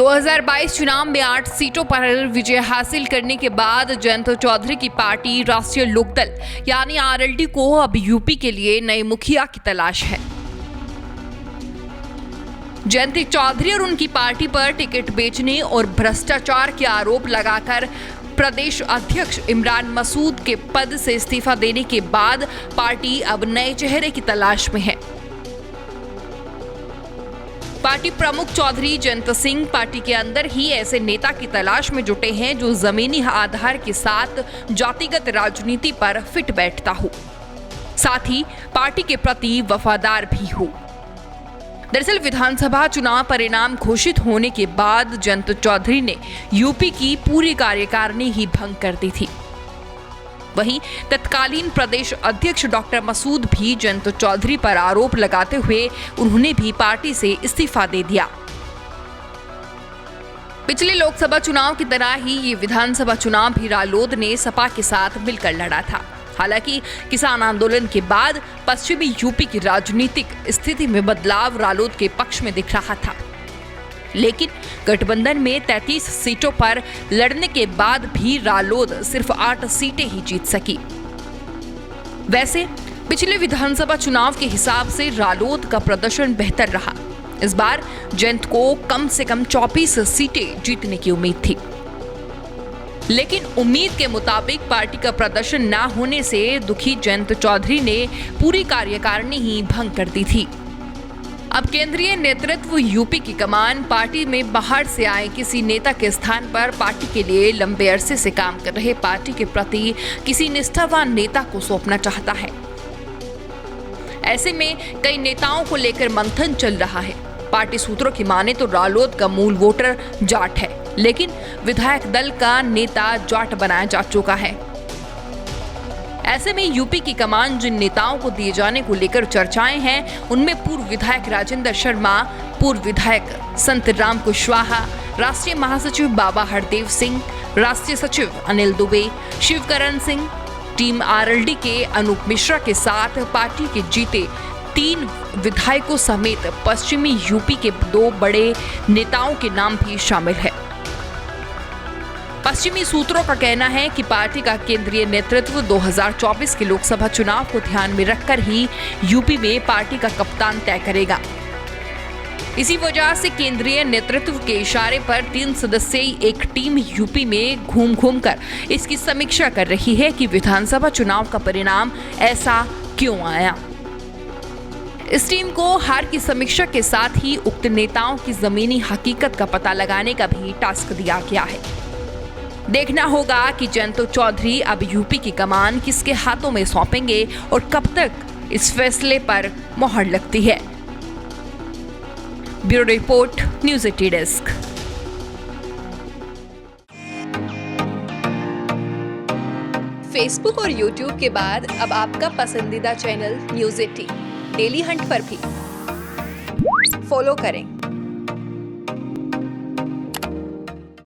2022 चुनाव में 8 सीटों पर विजय हासिल करने के बाद जयंत चौधरी की पार्टी राष्ट्रीय लोकदल यानी आरएलडी को अब यूपी के लिए नए मुखिया की तलाश है। जयंत चौधरी और उनकी पार्टी पर टिकट बेचने और भ्रष्टाचार के आरोप लगाकर प्रदेश अध्यक्ष इमरान मसूद के पद से इस्तीफा देने के बाद पार्टी अब नए चेहरे की तलाश में है। पार्टी प्रमुख चौधरी जयंत सिंह पार्टी के अंदर ही ऐसे नेता की तलाश में जुटे हैं जो जमीनी आधार के साथ जातिगत राजनीति पर फिट बैठता हो, साथ ही पार्टी के प्रति वफादार भी हो। दरअसल विधानसभा चुनाव परिणाम घोषित होने के बाद जयंत चौधरी ने यूपी की पूरी कार्यकारिणी ही भंग कर दी थी। वहीं तत्कालीन प्रदेश अध्यक्ष डॉक्टर मसूद भी जयंत चौधरी पर आरोप लगाते हुए उन्होंने भी पार्टी से इस्तीफा दे दिया। पिछले लोकसभा चुनाव की तरह ही ये विधानसभा चुनाव भी रालोद ने सपा के साथ मिलकर लड़ा था। हालांकि किसान आंदोलन के बाद पश्चिमी यूपी की राजनीतिक स्थिति में बदलाव रालोद के पक्ष में दिख रहा था, लेकिन गठबंधन में 33 सीटों पर लड़ने के बाद भी रालोद सिर्फ 8 सीटें ही जीत सकी। वैसे पिछले विधानसभा चुनाव के हिसाब से रालोद का प्रदर्शन बेहतर रहा। इस बार जयंत को कम से कम 24 सीटें जीतने की उम्मीद थी, लेकिन उम्मीद के मुताबिक पार्टी का प्रदर्शन न होने से दुखी जयंत चौधरी ने पूरी कार्यकारिणी ही भंग कर दी थी। अब केंद्रीय नेतृत्व यूपी की कमान पार्टी में बाहर से आए किसी नेता के स्थान पर पार्टी के लिए लंबे अरसे से काम कर रहे पार्टी के प्रति किसी निष्ठावान नेता को सौंपना चाहता है। ऐसे में कई नेताओं को लेकर मंथन चल रहा है। पार्टी सूत्रों की माने तो रालोद का मूल वोटर जाट है, लेकिन विधायक दल का नेता जाट बनाया जा चुका है। ऐसे में यूपी की कमान जिन नेताओं को दिए जाने को लेकर चर्चाएं हैं, उनमें पूर्व विधायक राजेंद्र शर्मा, पूर्व विधायक संत राम कुशवाहा, राष्ट्रीय महासचिव बाबा हरदेव सिंह, राष्ट्रीय सचिव अनिल दुबे, शिवकरण सिंह, टीम आरएलडी के अनूप मिश्रा के साथ पार्टी के जीते 3 विधायकों समेत पश्चिमी यूपी के 2 बड़े नेताओं के नाम भी शामिल है। पश्चिमी सूत्रों का कहना है कि पार्टी का केंद्रीय नेतृत्व 2024 के लोकसभा चुनाव को ध्यान में रखकर ही यूपी में पार्टी का कप्तान तय करेगा। इसी वजह से केंद्रीय नेतृत्व के इशारे पर 3 सदस्यीय एक टीम यूपी में घूम घूम कर इसकी समीक्षा कर रही है कि विधानसभा चुनाव का परिणाम ऐसा क्यों आया। इस टीम को हार की समीक्षा के साथ ही उक्त नेताओं की जमीनी हकीकत का पता लगाने का भी टास्क दिया गया है। देखना होगा कि जयंत चौधरी अब यूपी की कमान किसके हाथों में सौंपेंगे और कब तक इस फैसले पर मोहर लगती है। Bureau report, news 80 desk. Facebook और यूट्यूब के बाद अब आपका पसंदीदा चैनल न्यूज़ 80 डेली हंट पर भी फॉलो करें।